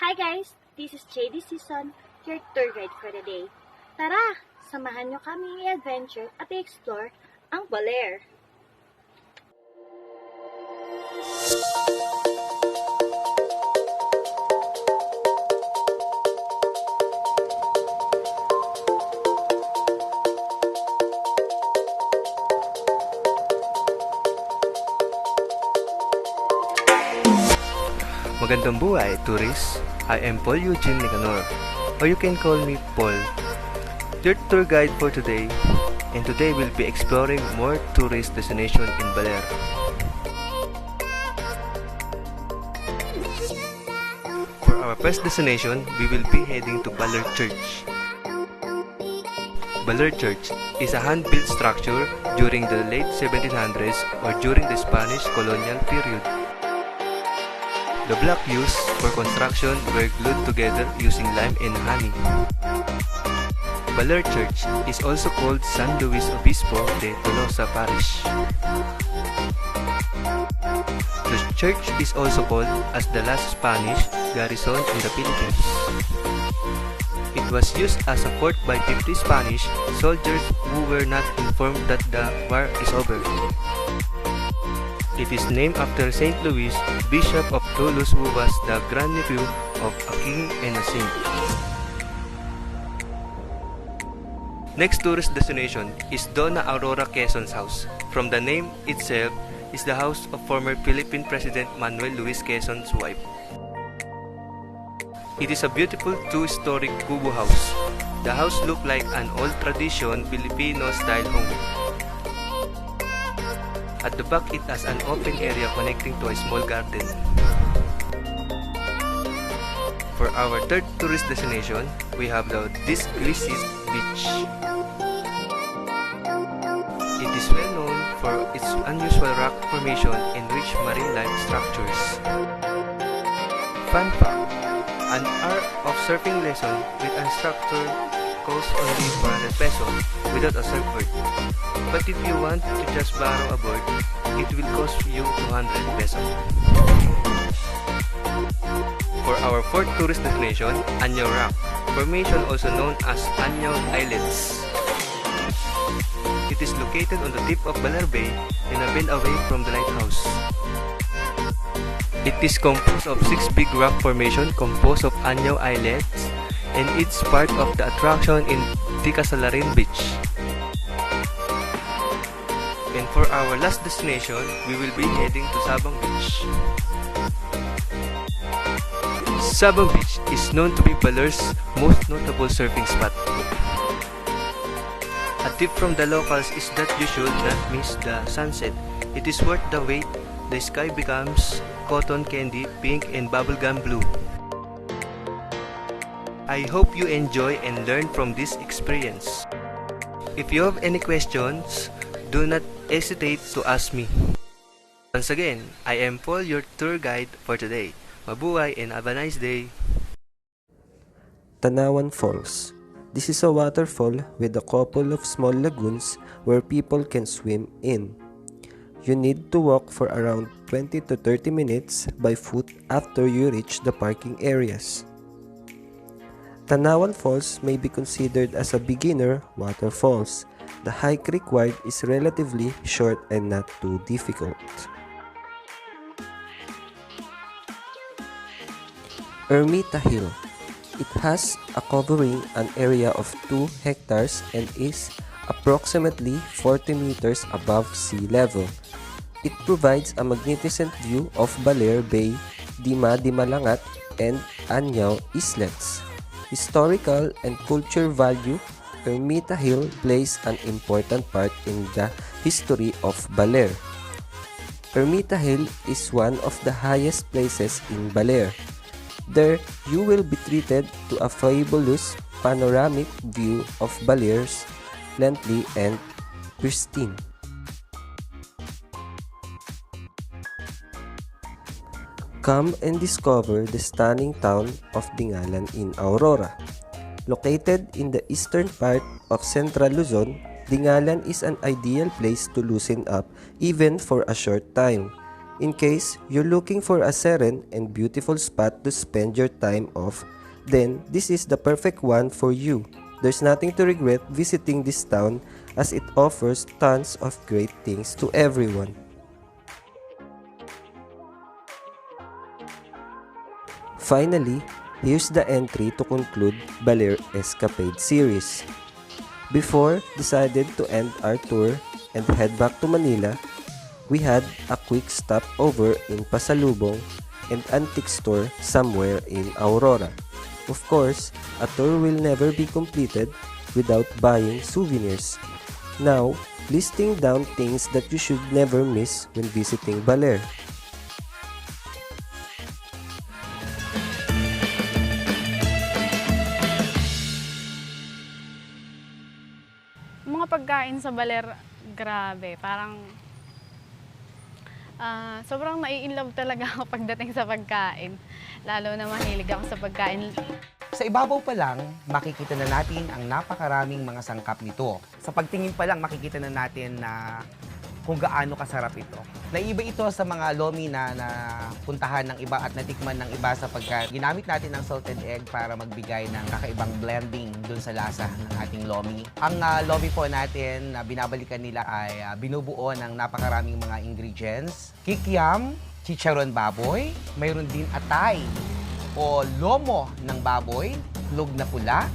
Hi guys! This is JD Season, your tour guide for the day. Tara! Samahan nyo kami i-adventure at i-explore ang Baler. Magandang buhay, tourists! I am Paul Eugene Nicanor, or you can call me Paul, your tour guide for today, and today we'll be exploring more tourist destinations in Baler. For our first destination, we will be heading to Baler Church. Baler Church is a hand-built structure during the late 1700s or during the Spanish colonial period. The block used for construction were glued together using lime and honey. Baler Church is also called San Luis Obispo de Tolosa Parish. The church is also called as the last Spanish garrison in the Philippines. It was used as a fort by 50 Spanish soldiers who were not informed that the war is over. It is named after Saint Louis, Bishop of Toulouse, who was the grandnephew of a king and a saint. Next tourist destination is Dona Aurora Quezon's house. From the name itself, is the house of former Philippine President Manuel Luis Quezon's wife. It is a beautiful two-story kubo house. The house looks like an old tradition Filipino-style home. At the back, it has an open area connecting to a small garden. For our third tourist destination, we have the Disglisis Beach. It is well known for its unusual rock formation and rich marine life structures. Fun fact: an hour of surfing lesson with an instructor costs only 400 pesos without a surfboard. But if you want to just borrow a board, it will cost you 200 pesos. For our fourth tourist destination, Anyao Rock Formation, also known as Anyao Islets. It is located on the tip of Baler Bay and a bend away from the lighthouse. It is composed of 6 big rock formations composed of Anyao Islets, and it's part of the attraction in Ticasalarin Beach. And for our last destination, we will be heading to Sabang Beach. Sabang Beach is known to be Baler's most notable surfing spot. A tip from the locals is that you should not miss the sunset. It is worth the wait. The sky becomes cotton candy, pink, and bubblegum blue. I hope you enjoy and learn from this experience. If you have any questions, do not hesitate to ask me. Once again, I am Paul, your tour guide for today. Mabuhay and have a nice day. Tanawan Falls. This is a waterfall with a couple of small lagoons where people can swim in. You need to walk for around 20 to 30 minutes by foot after you reach the parking areas. Tanawan Falls may be considered as a beginner waterfalls. The hike required is relatively short and not too difficult. Ermita Hill. It has a covering an area of 2 hectares and is approximately 40 meters above sea level. It provides a magnificent view of Baler Bay, Dimalangat, and Anyao Islets. Historical and culture value, Ermita Hill plays an important part in the history of Baler. Ermita Hill is one of the highest places in Baler. There, you will be treated to a fabulous panoramic view of Baler's lengthy and pristine. Come and discover the stunning town of Dingalan in Aurora. Located in the eastern part of Central Luzon, Dingalan is an ideal place to loosen up even for a short time. In case you're looking for a serene and beautiful spot to spend your time off, then this is the perfect one for you. There's nothing to regret visiting this town as it offers tons of great things to everyone. Finally, here's the entry to conclude Baler Escapade series. Before decided to end our tour and head back to Manila, we had a quick stopover in Pasalubong and antique store somewhere in Aurora. Of course, a tour will never be completed without buying souvenirs. Now, listing down things that you should never miss when visiting Baler. Mga pagkain sa Baler, grabe, parang sobrang nai-inlove talaga ako pagdating sa pagkain. Lalo na mahilig ako sa pagkain. Sa ibabaw pa lang, makikita na natin ang napakaraming mga sangkap nito. Sa pagtingin pa lang, makikita na natin na kung gaano kasarap ito. Naiba ito sa mga lomi na puntahan ng iba at natikman ng iba sapagkat ginamit natin ang salted egg para magbigay ng kakaibang blending dun sa lasa ng ating lomi. Ang lomi po natin na binabalikan nila ay binubuo ng napakaraming mga ingredients. Kikiam, chicharon baboy, mayroon din atay o lomo ng baboy, lug na pula,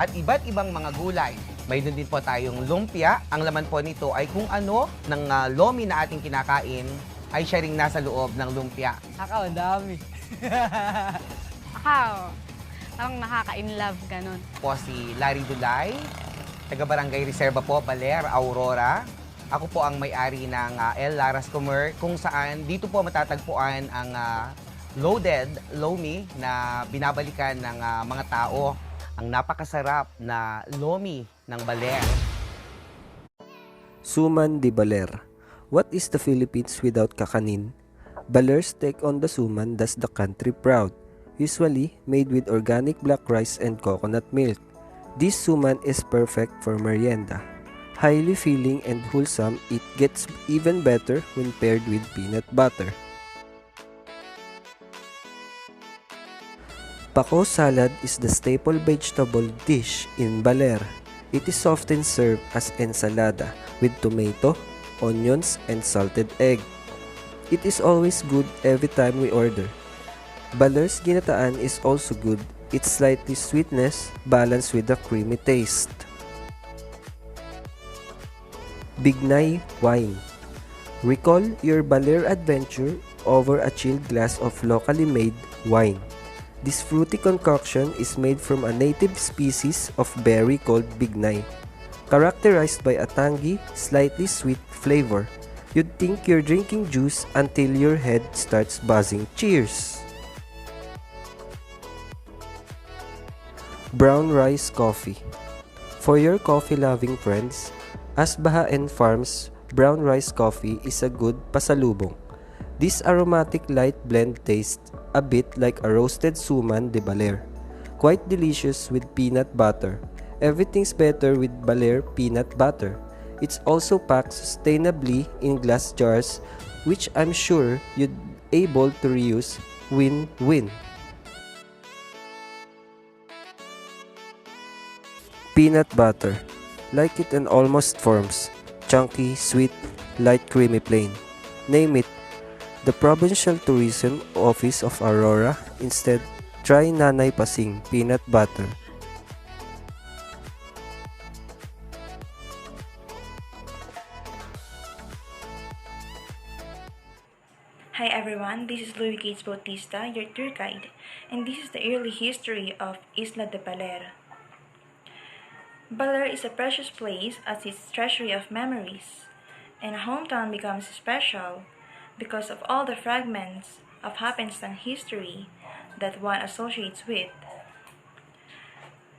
at iba't ibang mga gulay. Mayroon din po tayong lumpia. Ang laman po nito ay kung ano ng lomi na ating kinakain ay siya ring nasa loob ng lumpia. Ako, dami. Ako, parang nakaka-inlove, ganun. Po si Larry Dulay, taga-Barangay Reserva po, Baler, Aurora. Ako po ang may-ari ng El Laras Comer kung saan dito po matatagpuan ang loaded lomi na binabalikan ng mga tao. Ang napakasarap na lomi ng Baler. Suman de Baler. What is the Philippines without kakanin? Baler's take on the suman does the country proud. Usually made with organic black rice and coconut milk. This suman is perfect for merienda. Highly filling and wholesome, it gets even better when paired with peanut butter. Pako salad is the staple vegetable dish in Baler. It is often served as ensalada with tomato, onions, and salted egg. It is always good every time we order. Baler's ginataan is also good. Its slightly sweetness balanced with a creamy taste. Bignay wine. Recall your Baler adventure over a chilled glass of locally made wine. This fruity concoction is made from a native species of berry called bignay, characterized by a tangy, slightly sweet flavor. You'd think you're drinking juice until your head starts buzzing. Cheers! Brown rice coffee. For your coffee-loving friends, Asbaha and Farms brown rice coffee is a good pasalubong. This aromatic light blend tastes a bit like a roasted suman de Baler. Quite delicious with peanut butter. Everything's better with Baler peanut butter. It's also packed sustainably in glass jars, which I'm sure you'd able to reuse. Win-win. Peanut butter. Like it in almost forms. Chunky, sweet, light creamy plain. Name it. The Provincial Tourism Office of Aurora. Instead, try Nanay Pasing peanut butter. Hi everyone, this is Louis Gates Bautista, your tour guide, and this is the early history of Isla de Baler. Baler is a precious place as its treasury of memories, and a hometown becomes special because of all the fragments of happenstance history that one associates with.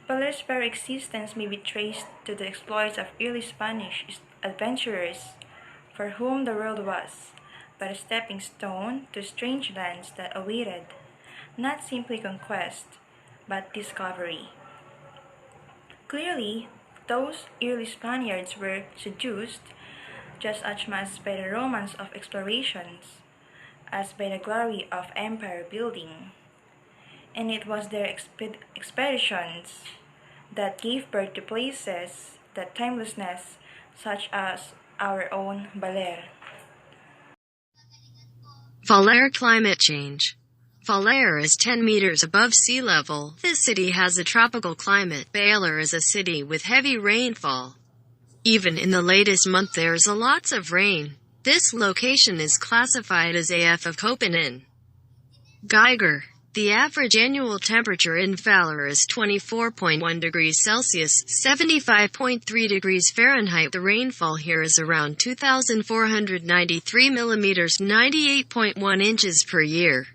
Baler's very existence may be traced to the exploits of early Spanish adventurers for whom the world was but a stepping stone to strange lands that awaited not simply conquest but discovery. Clearly, those early Spaniards were seduced just as much by the romance of explorations as by the glory of empire building. And it was their expeditions that gave birth to places that timelessness, such as our own Baler. Baler climate change. Baler is 10 meters above sea level. This city has a tropical climate. Baler is a city with heavy rainfall. Even in the latest month there's a lots of rain. This location is classified as AF of Köpenen. Geiger. The average annual temperature in Baler is 24.1 degrees Celsius, 75.3 degrees Fahrenheit. The rainfall here is around 2,493 millimeters, 98.1 inches per year.